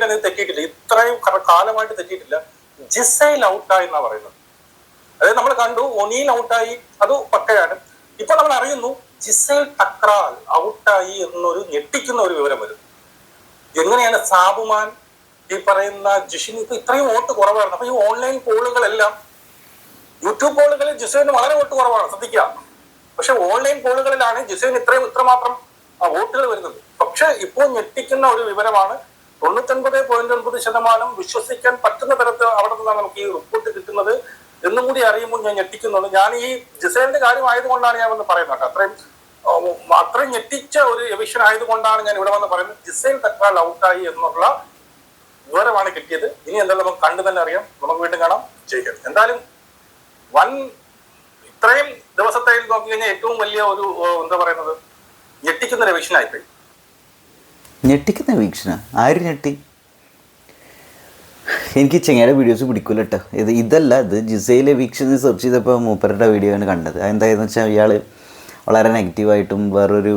Cricket തെറ്റിയിട്ടില്ല, ഇത്രയും കാലമായിട്ട് തെറ്റിയിട്ടില്ല. ജിസൈൽ ഔട്ടായി എന്നാ പറയുന്നത്. അതായത് നമ്മൾ കണ്ടു ഒനീൽ ഔട്ടായി, അത് പക്കയാണ്. ഇപ്പൊ നമ്മൾ അറിയുന്നു ജിസൈൽ ടക്രാൽ ഔട്ടായി എന്നൊരു ഞെട്ടിക്കുന്ന ഒരു വിവരം വരുന്നു. എങ്ങനെയാണ് സാബുമാൻ, ഈ പറയുന്ന ജിഷിൻ, ഇപ്പൊ ഇത്രയും വോട്ട് കുറവാണ്. അപ്പൊ ഈ ഓൺലൈൻ പോളുകളെല്ലാം, യൂട്യൂബ് പോളുകളിൽ ജിസൈലിന് വളരെ വോട്ട് കുറവാണ്, ശ്രദ്ധിക്കുക. പക്ഷെ ഓൺലൈൻ പോളുകളിലാണ് ജിസൈലിന് ഇത്രമാത്രം വോട്ടുകൾ വരുന്നത്. പക്ഷെ ഇപ്പോൾ ഞെട്ടിക്കുന്ന ഒരു വിവരമാണ്, 99.9% വിശ്വസിക്കാൻ പറ്റുന്ന തരത്തിൽ അവിടെ നിന്നാണ് നമുക്ക് ഈ റിപ്പോർട്ട് കിട്ടുന്നത് എന്നും കൂടി അറിയുമ്പോൾ ഞാൻ ഞെട്ടിക്കുന്നുണ്ട്. ഞാൻ ഈ ജിസൈലിന്റെ കാര്യം ആയതുകൊണ്ടാണ് ഞാൻ വന്ന് പറയുന്നത്. അത്രയും ഞെട്ടിച്ച ഒരു എവിക്ഷൻ ആയതുകൊണ്ടാണ് ഞാൻ ഇവിടെ വന്ന് പറയുന്നത്. ജിസൈൽ ടക്രാൽ ഔട്ടായി എന്നുള്ള വിവരമാണ് കിട്ടിയത്. ഇനി എന്തായാലും നമുക്ക് കണ്ടു തന്നെ അറിയാം. നമുക്ക് വീണ്ടും കാണാം. ജയിക്കാം. എന്തായാലും ഇത്രയും ദിവസത്തെ നോക്കി കഴിഞ്ഞാൽ ഏറ്റവും വലിയ ഒരു എന്താ പറയുന്നത്, ഞെട്ടിക്കുന്ന ഒരു എവിക്ഷൻ ആയിപ്പോയി. ഞെട്ടിക്കുന്ന വീക്ഷണ ആര് ഞെട്ടി? എനിക്ക് ചെങ്ങയുടെ വീഡിയോസ് പിടിക്കില്ല കേട്ടോ. ഇതല്ല, ഇത് ജിസയിലെ വീക്ഷണ സെർച്ച് ചെയ്തപ്പോൾ മൂപ്പരുടെ വീഡിയോ ആണ് കണ്ടത്. അതെന്തായെന്ന് വെച്ചാൽ ഇയാൾ വളരെ നെഗറ്റീവായിട്ടും വേറൊരു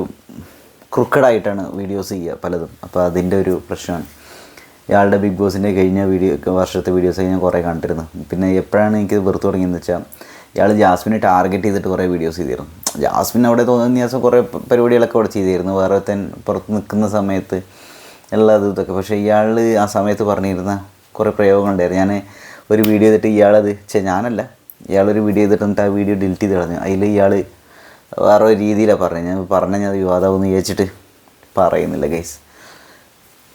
ക്രുക്കഡായിട്ടാണ് വീഡിയോസ് ചെയ്യുക പലതും. അപ്പോൾ അതിൻ്റെ ഒരു പ്രശ്നമാണ്. ഇയാളുടെ ബിഗ് ബോസിൻ്റെ കഴിഞ്ഞ വർഷത്തെ വീഡിയോസ് ഞാൻ കുറേ കണ്ടിരുന്നു. പിന്നെ എപ്പോഴാണ് എനിക്ക് വെറുത്ത് തുടങ്ങിയെന്ന് വെച്ചാൽ, ഇയാൾ ജാസ്മിനെ ടാർഗറ്റ് ചെയ്തിട്ട് കുറേ വീഡിയോസ് ചെയ്തിരുന്നു. ജാസ്മിൻ അവിടെ തോന്നുന്ന ദിവസം കുറേ പരിപാടികളൊക്കെ അവിടെ ചെയ്തിരുന്നു, വേറെ പുറത്ത് നിൽക്കുന്ന സമയത്ത് എല്ലാ ഇതൊക്കെ. പക്ഷേ ഇയാൾ ആ സമയത്ത് പറഞ്ഞിരുന്ന കുറേ പ്രയോഗങ്ങളുണ്ടായിരുന്നു. ഞാൻ ഒരു വീഡിയോ ചെയ്തിട്ട് ഇയാളൊരു വീഡിയോ ചെയ്തിട്ട് ആ വീഡിയോ ഡിലീറ്റ് ചെയ്ത് കളഞ്ഞു. അതിൽ ഇയാൾ വേറെ ഒരു രീതിയിലാണ് പറഞ്ഞത്. ഞാൻ വിവാദമാണെന്ന് വിചാരിച്ചിട്ട് പറയുന്നില്ല ഗൈസ്.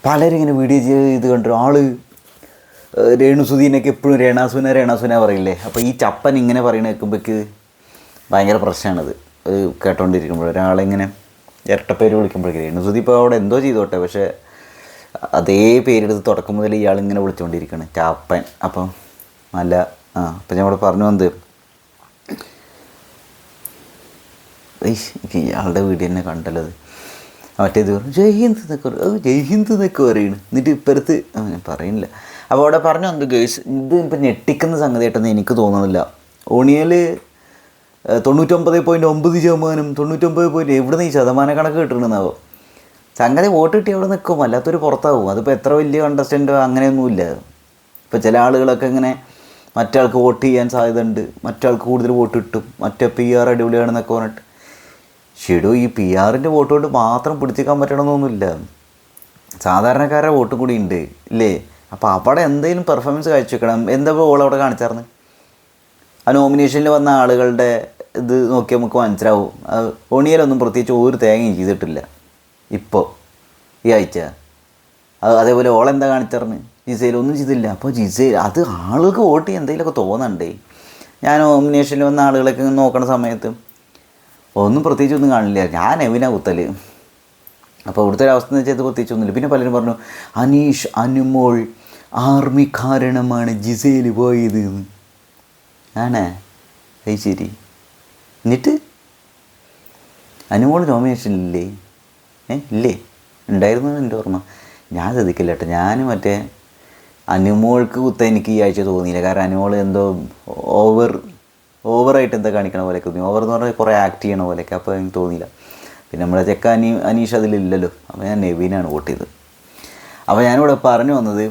പലരും ഇങ്ങനെ വീഡിയോ ചെയ്ത് കണ്ടു. രേണുസുധീനൊക്കെ എപ്പോഴും രേണാസുന പറയില്ലേ. അപ്പോൾ ഈ ചപ്പൻ ഇങ്ങനെ പറയണ കേൾക്കുമ്പോഴേക്ക് ഭയങ്കര പ്രശ്നമാണത്. കേട്ടോണ്ടിരിക്കുമ്പോൾ ഒരാളിങ്ങനെ ഇരട്ടപ്പേര് വിളിക്കുമ്പോഴേക്ക്, രേണുസുധി ഇപ്പോൾ അവിടെ എന്തോ ചെയ്തോട്ടെ, പക്ഷേ അതേ പേരെടുത്ത് തുടക്കം മുതൽ ഇയാളിങ്ങനെ വിളിച്ചുകൊണ്ടിരിക്കുകയാണ് ചാപ്പൻ. അപ്പം നല്ല അപ്പം ഞാൻ ഇവിടെ പറഞ്ഞു വന്നത്, ഇയാളുടെ വീഡിയോ തന്നെ കണ്ടല്ലോ. അത് മറ്റേത് പറഞ്ഞു ജയ് ഹിന്ദ് എന്നൊക്കെ പറയുന്നു. എന്നിട്ട് ഇപ്പുറത്ത് ഞാൻ പറയുന്നില്ല. അപ്പോൾ അവിടെ പറഞ്ഞു വന്നത് ഗേഴ്സ്, ഇത് ഇപ്പം ഞെട്ടിക്കുന്ന സംഗതിയായിട്ടൊന്നും എനിക്ക് തോന്നുന്നില്ല. ഓണിയൽ 99.9%, 99 എവിടെ നിന്ന് ഈ ശതമാന കണക്ക് കിട്ടണമെന്നാവോ. സംഗതി വോട്ട് കിട്ടി അവിടെ നിൽക്കും, അല്ലാത്തൊരു പുറത്താവും. അതിപ്പോൾ എത്ര വലിയ കണ്ടസ്റ്റൻ്റോ അങ്ങനെയൊന്നുമില്ല. ഇപ്പോൾ ചില ആളുകളൊക്കെ ഇങ്ങനെ മറ്റാൾക്ക് വോട്ട് ചെയ്യാൻ സാധ്യതയുണ്ട്, മറ്റാൾക്ക് കൂടുതൽ വോട്ട് കിട്ടും, മറ്റേ PR അടിപൊളിയാണെന്നൊക്കെ പറഞ്ഞിട്ട്. ഷെഡോ ഈ PRൻ്റെ വോട്ട് കൊണ്ട് മാത്രം പിടിച്ചേക്കാൻ പറ്റണമെന്നൊന്നുമില്ല, സാധാരണക്കാരുടെ വോട്ട് കൂടി ഉണ്ട് ഇല്ലേ. അപ്പോൾ അവിടെ എന്തെങ്കിലും പെർഫോമൻസ് കാഴ്ചവെക്കണം. എന്താ ഓൾ അവിടെ കാണിച്ചായിരുന്നു? ആ നോമിനേഷനിൽ വന്ന ആളുകളുടെ ഇത് നോക്കിയാൽ നമുക്ക് മനസ്സിലാവും. ഓണിയലൊന്നും പ്രത്യേകിച്ച് ഒരു തേങ്ങയും ചെയ്തിട്ടില്ല ഇപ്പോൾ ഈ ആഴ്ച. അതേപോലെ ഓളെന്താ കാണിച്ചായിരുന്നു? ജിസയിലൊന്നും ചെയ്തില്ല. അപ്പോൾ ജിസയിൽ അത് ആളുകൾക്ക് വോട്ട് ചെയ്യാൻ എന്തെങ്കിലുമൊക്കെ തോന്നണ്ടേ. ഞാൻ നോമിനേഷനിൽ വന്ന ആളുകളൊക്കെ നോക്കണ സമയത്ത് ഒന്നും പ്രത്യേകിച്ചൊന്നും കാണില്ല. ഞാൻ എവിനാ കുത്തൽ. അപ്പോൾ ഇവിടുത്തെ ഒരു അവസ്ഥ എന്ന് വെച്ചാൽ ഇത് പ്രത്യേകിച്ചൊന്നുമില്ല. പിന്നെ പലരും പറഞ്ഞു അനീഷ് അനുമോൾ ആർമി കാരണമാണ് ജിസയിൽ പോയത് എന്ന്. ആണേ അത് ശരി. എന്നിട്ട് അനുമോൾ നോമിനേഷനില്ലേ? ഇല്ലേ? ഉണ്ടായിരുന്നു എൻ്റെ ഓർമ്മ. ഞാൻ ശ്രദ്ധിക്കില്ല കേട്ടോ. ഞാൻ മറ്റേ അനുമോൾക്ക് കുത്താൻ എനിക്ക് ഈ ആഴ്ച തോന്നിയില്ല. കാരണം അനുമോൾ എന്തോ ഓവറായിട്ട് എന്താ കാണിക്കണ പോലെയൊക്കെ തോന്നി. ഓവർ എന്ന് പറഞ്ഞാൽ കുറേ ആക്ട് ചെയ്യണ പോലെയൊക്കെ. അപ്പോൾ എനിക്ക് തോന്നിയില്ല. പിന്നെ നമ്മളെ ചെക്ക അനീഷ് അതിലില്ലല്ലോ. അപ്പോൾ ഞാൻ നെവീനാണ് വോട്ട് ചെയ്തത്. അപ്പോൾ ഞാനിവിടെ പറഞ്ഞു വന്നത്,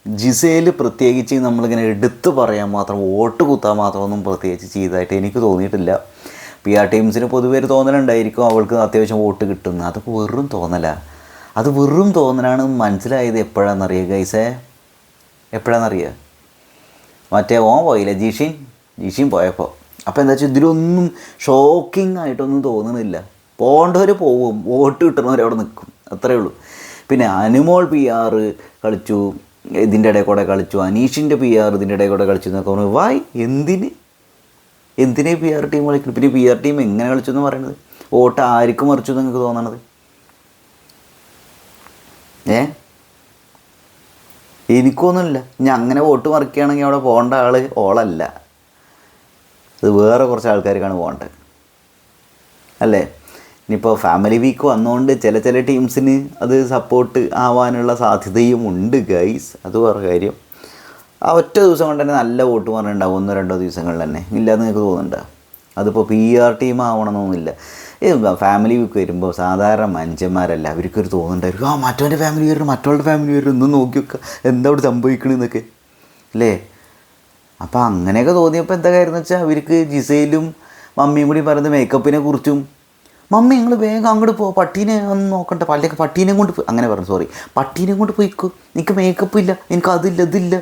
ജിസയിൽ പ്രത്യേകിച്ച് നമ്മളിങ്ങനെ എടുത്ത് പറയാൻ മാത്രം, വോട്ട് കുത്താൻ മാത്രമൊന്നും പ്രത്യേകിച്ച് ചെയ്തതായിട്ട് എനിക്ക് തോന്നിയിട്ടില്ല. PR ടീംസിന് പൊതുവേ ഒരു തോന്നലുണ്ടായിരിക്കും അവൾക്ക് അത്യാവശ്യം വോട്ട് കിട്ടുന്നത്. അതൊക്കെ വെറും തോന്നലാണ്. അത് വെറും തോന്നലാണ്. മനസ്സിലായത് എപ്പോഴാണെന്നറിയുക ഗൈസേ? എപ്പോഴാണെന്നറിയുക? മറ്റേ പോയില്ലേ ജിഷിൻ പോയപ്പോൾ. അപ്പോൾ എന്താ വെച്ചാൽ ഇതിലൊന്നും ഷോക്കിംഗ് ആയിട്ടൊന്നും തോന്നുന്നില്ല. പോകേണ്ടവർ പോവും, വോട്ട് കിട്ടുന്നവർ അവിടെ നിൽക്കും, അത്രയേ ഉള്ളൂ. പിന്നെ അനുമോൾ PR കളിച്ചു, ഇതിൻ്റെ ഇടയിൽ കൂടെ കളിച്ചു, അനീഷിൻ്റെ PR ഇതിൻ്റെ ഇടയിൽ കൂടെ കളിച്ചു എന്നൊക്കെ പറഞ്ഞു. എന്തിനേ PR ടീം കളിക്കണം? പിന്നെ PR ടീം എങ്ങനെ കളിച്ചു എന്ന് പറയുന്നത്? വോട്ട് ആർക്കും മറിച്ചു എന്ന് നിങ്ങൾക്ക് തോന്നണത്? എനിക്കൊന്നുമില്ല. ഞാൻ അങ്ങനെ വോട്ട് മറിക്കുകയാണെങ്കിൽ അവിടെ പോകേണ്ട ആൾ ഓളല്ല, അത് വേറെ കുറച്ച് ആൾക്കാർക്കാണ് പോകേണ്ടത് അല്ലേ. ഇനിയിപ്പോൾ ഫാമിലി വീക്ക് വന്നുകൊണ്ട് ചില ടീംസിന് അത് സപ്പോർട്ട് ആവാനുള്ള സാധ്യതയും ഉണ്ട് ഗൈസ്. അത് വേറെ കാര്യം. ആ ഒറ്റ ദിവസം കൊണ്ട് തന്നെ നല്ല വോട്ട് പറഞ്ഞിട്ടുണ്ടാവും, 1-2 ദിവസങ്ങളിൽ തന്നെ. ഇല്ലാന്ന് നിങ്ങൾക്ക് തോന്നുന്നുണ്ടോ? അതിപ്പോൾ PR ടീം ആവണമെന്നൊന്നുമില്ല. ഫാമിലി വീക്ക് വരുമ്പോൾ സാധാരണ മനുഷ്യന്മാരല്ല അവർക്കൊരു തോന്നുന്നുണ്ടായിരിക്കും, മറ്റവൻ്റെ ഫാമിലി വരണം, മറ്റവളുടെ ഫാമിലി വരണം, ഒന്ന് നോക്കി വെക്കുക എന്താ അവിടെ സംഭവിക്കണമെന്നൊക്കെ അല്ലേ. അപ്പോൾ അങ്ങനെയൊക്കെ തോന്നിയപ്പോൾ എന്താ കാര്യം എന്ന് വെച്ചാൽ അവർക്ക് ജിസയിലും മമ്മിയും കൂടി പറയുന്നത് മേക്കപ്പിനെ കുറിച്ചും, മമ്മി നിങ്ങൾ വേഗം അങ്ങോട്ട് പോ, പട്ടീനെ ഒന്ന് നോക്കണ്ട, പട്ടീനെ കൊണ്ട് പോയി അങ്ങനെ പറഞ്ഞു, സോറി പട്ടീനെ കൊണ്ട് പോയിക്കോ, എനിക്ക് മേക്കപ്പ് ഇല്ല, എനിക്ക് അതില്ല ഇതില്ല.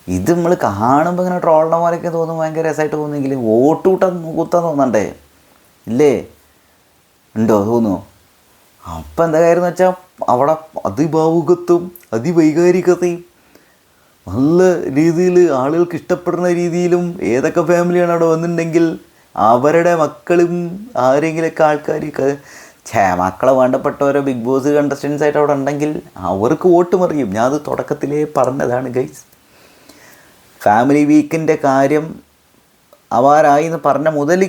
ഇത് നമ്മൾ കാണുമ്പോൾ ഇങ്ങനെ ട്രോളണ പോലെയൊക്കെ തോന്നും, ഭയങ്കര രസമായിട്ട് തോന്നുമെങ്കിൽ വോട്ട് കൂട്ടാൻ തോന്നണ്ടേ ഇല്ലേ, ഉണ്ടോ തോന്നുമോ? അപ്പം എന്താ കാര്യം എന്ന് വെച്ചാൽ അവിടെ അതിഭാവുകത്വം അതിവൈകാരികതയും നല്ല രീതിയിൽ ആളുകൾക്ക് ഇഷ്ടപ്പെടുന്ന രീതിയിലും ഏതൊക്കെ ഫാമിലിയാണ് അവിടെ വന്നിട്ടുണ്ടെങ്കിൽ അവരുടെ മക്കളും ആരെങ്കിലൊക്കെ ആൾക്കാർ മക്കളെ വേണ്ടപ്പെട്ടവരോ ബിഗ് ബോസ് കണ്ടസ്റ്റൻസ് ആയിട്ട് അവിടെ ഉണ്ടെങ്കിൽ അവർക്ക് വോട്ട് മറിയും. ഞാൻ അത് തുടക്കത്തിലേ പറഞ്ഞതാണ് ഗൈസ്. ഫാമിലി വീക്കിൻ്റെ കാര്യം അവാരായി എന്ന് പറഞ്ഞ മുതൽ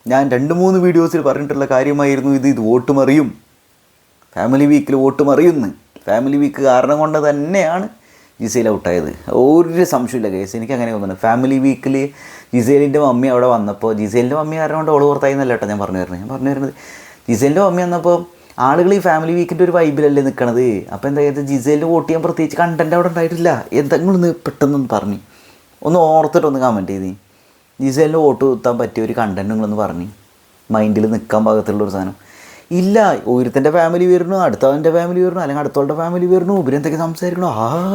ഞാൻ 2-3 വീഡിയോസിൽ പറഞ്ഞിട്ടുള്ള കാര്യമായിരുന്നു ഇത് വോട്ട് മറിയും, ഫാമിലി വീക്കിൽ വോട്ട് മറിയുന്നു. ഫാമിലി വീക്ക് കാരണം കൊണ്ട് തന്നെയാണ് ജിസേൽ ഔട്ടായത്, ഒരു സംശയമില്ല കേസ്. എനിക്ക് അങ്ങനെ തോന്നുന്നു ഫാമിലി വീക്കിൽ ജിസേലിൻ്റെ മമ്മി അവിടെ വന്നപ്പോൾ, ജിസേലിൻ്റെ മമ്മി കാരണം കൊണ്ട് ഓള് പുറത്തായി എന്നല്ല കേട്ടോ ഞാൻ പറഞ്ഞു വരുന്നത്. ജിസേലിൻ്റെ മമ്മി വന്നപ്പോൾ ആളുകൾ ഈ ഫാമിലി വീക്കിൻ്റെ ഒരു വൈബിലല്ലേ നിൽക്കണത്. അപ്പോൾ എന്താ ചെയ്തത്, ജിസേലിന് വോട്ട് ചെയ്യാൻ പ്രത്യേകിച്ച് കണ്ടൻറ്റ് അവിടെ ഉണ്ടായിട്ടില്ല. എന്തെങ്കിലും ഒന്ന് പെട്ടെന്നൊന്ന് പറഞ്ഞു ഒന്ന് ഓർത്തിട്ടൊന്ന് കമൻറ്റ് ചെയ്ത് ജിസേലിന് വോട്ട് കുത്താൻ പറ്റിയ ഒരു കണ്ടൻറ്റ് നിങ്ങളൊന്ന് പറഞ്ഞു, മൈൻഡിൽ നിൽക്കാൻ പാകത്തുള്ളൊരു സാധനം ഇല്ല. ഒരുത്തൻ്റെ ഫാമിലി വരുന്നു, അടുത്തവൻ്റെ ഫാമിലി വരുന്നു, അല്ലെങ്കിൽ അടുത്തവളുടെ ഫാമിലി വരുന്നു, ഇവരെന്തൊക്കെ സംസാരിക്കണോ,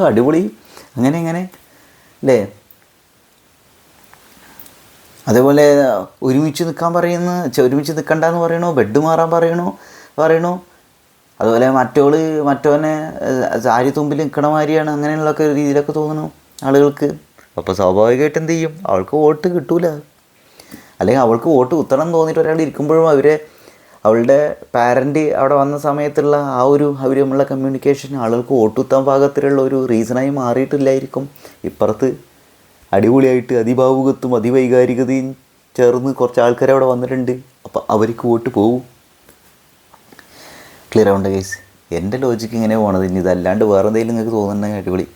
അടിപൊളി അങ്ങനെ അല്ലേ. അതേപോലെ ഒരുമിച്ച് നിൽക്കാൻ ഒരുമിച്ച് നിൽക്കണ്ടെന്ന് പറയണോ, ബെഡ് മാറാൻ പറയണോ. അതുപോലെ മറ്റവനെ സാരി തുമ്പിൽ നിൽക്കണ മാതിരിയാണ്, അങ്ങനെയുള്ളൊക്കെ രീതിയിലൊക്കെ തോന്നണു ആളുകൾക്ക്. അപ്പോൾ സ്വാഭാവികമായിട്ട് എന്ത് ചെയ്യും, അവൾക്ക് വോട്ട് കിട്ടൂല. അല്ലെങ്കിൽ അവൾക്ക് വോട്ട് കുത്തണം തോന്നിയിട്ട് ഒരാൾ ഇരിക്കുമ്പോഴും അവളുടെ പാരൻ്റ് അവിടെ വന്ന സമയത്തുള്ള അവർ തമ്മിലുള്ള കമ്മ്യൂണിക്കേഷൻ ആളുകൾക്ക് വോട്ട് കുത്താൻ പാകത്തിലുള്ള ഒരു റീസണായി മാറിയിട്ടില്ലായിരിക്കും. ഇപ്പുറത്ത് അടിപൊളിയായിട്ട് അതിഭാവുകത്വം അതിവൈകാരികതയും ചേർന്ന് കുറച്ച് ആൾക്കാർ അവിടെ വന്നിട്ടുണ്ട്. അപ്പോൾ അവർക്ക് വോട്ട് പോവും. ക്ലിയർ ആവേണ്ട കേസ്. എൻ്റെ ലോജിക്ക് ഇങ്ങനെ പോകണത്. ഇനി ഇതല്ലാണ്ട് വേറെ എന്തെങ്കിലും നിങ്ങൾക്ക് തോന്നുന്നുണ്ടെങ്കിൽ അടിപൊളി,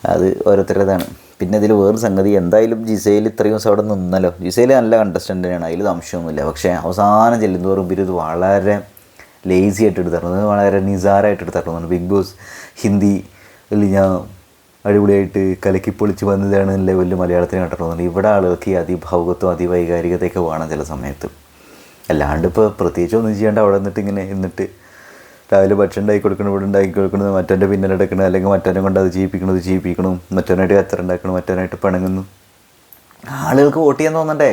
അത് ഓരോരുത്തരുടേതാണ്. പിന്നെ ഇതിൽ വേറൊരു സംഗതി, എന്തായാലും ജിസയിൽ ഇത്രയും ദിവസം അവിടെ നിന്നല്ലോ. ജിസയിൽ നല്ല കണ്ടസ്റ്റൻ്റാണ്, അതിൽ സംശയമൊന്നുമില്ല. പക്ഷേ അവസാനം ചെല്ലുന്നതോറും ഇത് വളരെ ലേസി ആയിട്ട് എടുത്തിരുന്നത്, വളരെ നിസാരായിട്ട് എടുത്തിരുന്നു. ബിഗ് ബോസ് ഹിന്ദിയിൽ ഞാൻ അടിപൊളിയായിട്ട് കലക്കിപ്പൊളിച്ച് വന്നതാണ് ലെവലിൽ മലയാളത്തിന് കണ്ടിട്ടുള്ളത്. ഇവിടെ ആളുകൾക്ക് ഈ അതിഭാവുകത്വം അതിവൈകാരികതയൊക്കെ വേണം ചില സമയത്ത്. അല്ലാണ്ട് ഇപ്പോൾ പ്രത്യേകിച്ച് ഒന്നും ചെയ്യേണ്ട അവിടെ നിന്നിട്ട് രാവിലെ ഭക്ഷണം ഉണ്ടാക്കി കൊടുക്കണം, ഇവിടെ ഉണ്ടാക്കി കൊടുക്കുന്നത്, മറ്റവൻ്റെ പിന്നിൽ എടുക്കണം, അല്ലെങ്കിൽ മറ്റവനെ കൊണ്ട് അത് ചെയ്യിപ്പിക്കണം, മറ്റവനായിട്ട് കച്ചറ ഉണ്ടാക്കണം, മറ്റവനായിട്ട് പിണങ്ങുന്നു. ആളുകൾക്ക് വോട്ട് ചെയ്യാൻ തോന്നണ്ടേ?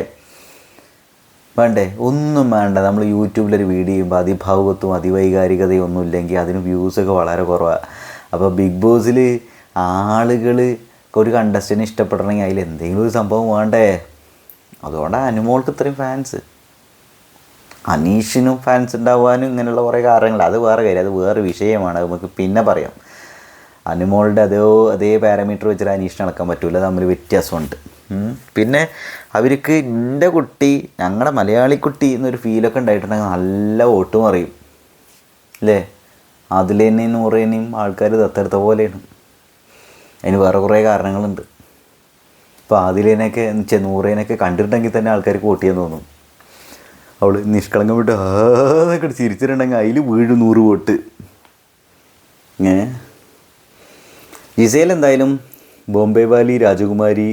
വേണ്ടേ? ഒന്നും വേണ്ട. നമ്മൾ യൂട്യൂബിലൊരു വീഡിയോ ചെയ്യുമ്പോൾ അതിഭാവുകത്വം അതിവൈകാരികതയും ഒന്നും ഇല്ലെങ്കിൽ അതിന് വ്യൂസൊക്കെ വളരെ കുറവാണ്. അപ്പോൾ ബിഗ് ബോസിൽ ആളുകൾ ഒരു കണ്ടസ്റ്റൻ്റ് ഇഷ്ടപ്പെടണമെങ്കിൽ അതിൽ എന്തെങ്കിലും ഒരു സംഭവം വേണ്ടേ? അതുകൊണ്ടാണ് അനുമോൾക്ക് ഇത്രയും ഫാൻസ്, അനീഷിനും ഫാൻസ് ഉണ്ടാവാനും ഇങ്ങനെയുള്ള കുറേ കാര്യങ്ങൾ. അത് വേറെ കാര്യം, അത് വേറെ വിഷയമാണ്, നമുക്ക് പിന്നെ പറയാം. അനുമോളുടെ അതേ പാരാമീറ്റർ വെച്ചിട്ട് അനീഷിനെ അളക്കാൻ പറ്റില്ല, തമ്മിൽ വ്യത്യാസമുണ്ട്. പിന്നെ അവർക്ക് എൻ്റെ കുട്ടി, ഞങ്ങളുടെ മലയാളി കുട്ടി എന്നൊരു ഫീലൊക്കെ ഉണ്ടായിട്ടുണ്ടെങ്കിൽ നല്ല വോട്ട് മറിയും അല്ലേ. അതിലേനെയും നൂറേനെയും ആൾക്കാർ ദത്തെടുത്ത പോലെയാണ്. അതിന് വേറെ കുറേ കാരണങ്ങളുണ്ട്. ഇപ്പോൾ അതിലേനൊക്കെ നൂറേനൊക്കെ കണ്ടിട്ടുണ്ടെങ്കിൽ തന്നെ ആൾക്കാർക്ക് വോട്ട് ചെയ്യാൻ തോന്നും. അവൾ നിഷ്കളങ്കം വിട്ട് എന്നൊക്കെ ചിരിച്ചിട്ടുണ്ടെങ്കിൽ അതിൽ വീഴും 100 വോട്ട്. ജിസേൽ എന്തായാലും ബോംബെ വാലി രാജകുമാരി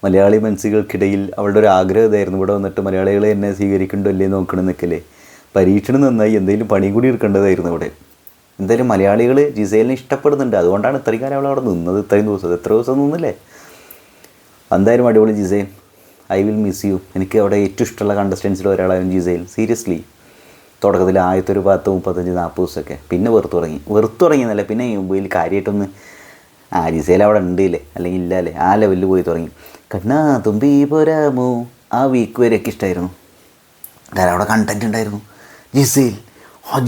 മലയാളി മനസ്സുകൾക്കിടയിൽ അവളുടെ ഒരു ആഗ്രഹം ഇതായിരുന്നു, ഇവിടെ വന്നിട്ട് മലയാളികളെ എന്നെ സ്വീകരിക്കണ്ടോ അല്ലേ നോക്കണമെന്നൊക്കെയല്ലേ. പരീക്ഷണം നന്നായി, എന്തെങ്കിലും പണിയും കൂടി എടുക്കേണ്ടതായിരുന്നു ഇവിടെ. എന്തായാലും മലയാളികൾ ജിസേലിനെ ഇഷ്ടപ്പെടുന്നുണ്ട്, അതുകൊണ്ടാണ് ഇത്രയും കാലം അവൾ അവിടെ നിന്നത്. ഇത്രയും ദിവസം എത്ര ദിവസം നിന്നില്ലേ. എന്തായാലും അടിപൊളി Gizele, I will miss you. എനിക്ക് അവിടെ ഏറ്റവും ഇഷ്ടമുള്ള കണ്ടസ്റ്റൻസിൽ ഒരാളായിരുന്നു ജിസേൽ. സീരിയസ്ലി തുടക്കത്തിൽ ആദ്യത്തെ ഒരു 10, 35, 40 ദിവസമൊക്കെ, പിന്നെ വെറുത്തു തുടങ്ങിയെന്നല്ല, പിന്നെ മൊബൈൽ കാര്യമായിട്ടൊന്ന് ജിസേൽ അവിടെ ഉണ്ടല്ലേ അല്ലെങ്കിൽ ഇല്ലല്ലേ ആ ലെവലിൽ പോയി തുടങ്ങി. കണ്ണാ തുമ്പി പോരാമോ ആ വീക്ക് വരെയൊക്കെ ഇഷ്ടമായിരുന്നു. കാരണം അവിടെ കണ്ടൻറ്റ് ഉണ്ടായിരുന്നു.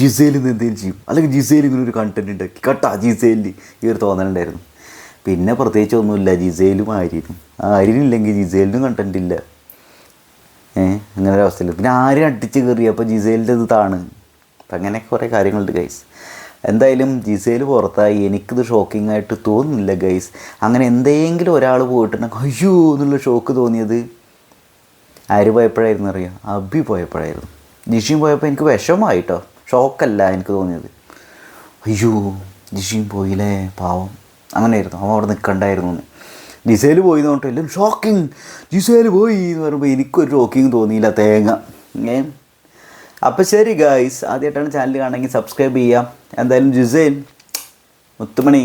ജിസേലിൽ നിന്ന് എന്തെങ്കിലും ചെയ്യും, അല്ലെങ്കിൽ ജിസേൽ ഇങ്ങനെ ഒരു കണ്ടൻറ്റ് ഉണ്ടാക്കി കട്ടാ ജിസേലിൽ ഈ ഒരു തോന്നലുണ്ടായിരുന്നു. പിന്നെ പ്രത്യേകിച്ച് ഒന്നുമില്ല, ജിസേലും ആര്യനില്ലെങ്കിൽ ജിസേലിനും കണ്ടൻറ്റ് ഇല്ല. അങ്ങനെ ഒരു അവസ്ഥയിൽ പിന്നെ ആരും അടിച്ച് കയറി, അപ്പോൾ ജിസേലിൻ്റെ ഇത് താണ്. അപ്പം അങ്ങനെയൊക്കെ കുറേ കാര്യങ്ങളുണ്ട് ഗൈസ്. എന്തായാലും ജിസേൽ പുറത്തായി. എനിക്കിത് ഷോക്കിംഗ് ആയിട്ട് തോന്നുന്നില്ല ഗൈസ്. അങ്ങനെ എന്തെങ്കിലും ഒരാൾ പോയിട്ടുണ്ടെങ്കിൽ അയ്യോ എന്നുള്ള ഷോക്ക് തോന്നിയത് ആര് പോയപ്പോഴായിരുന്നു അറിയാം, അബി പോയപ്പോഴായിരുന്നു. ജിഷിൻ പോയപ്പോൾ എനിക്ക് വിഷമമായിട്ടോ, ഷോക്കല്ല എനിക്ക് തോന്നിയത്. അയ്യോ ജിഷിൻ പോയില്ലേ പാവം, അങ്ങനെയായിരുന്നു. അവൻ അവിടെ നിൽക്കണ്ടായിരുന്നു എന്ന്. ജിസേൽ പോയി എന്ന് പറഞ്ഞിട്ട് എല്ലാം ഷോക്കിങ്, ജിസേൽ പോയി എന്ന് പറയുമ്പോൾ എനിക്കൊരു ഷോക്കിങ് തോന്നിയില്ല തേങ്ങ. അപ്പോൾ ശരി ഗായ്സ്, ആദ്യമായിട്ടാണ് ചാനൽ കാണണമെങ്കിൽ സബ്സ്ക്രൈബ് ചെയ്യാം. എന്തായാലും ജിസേൽ മുത്തുമണി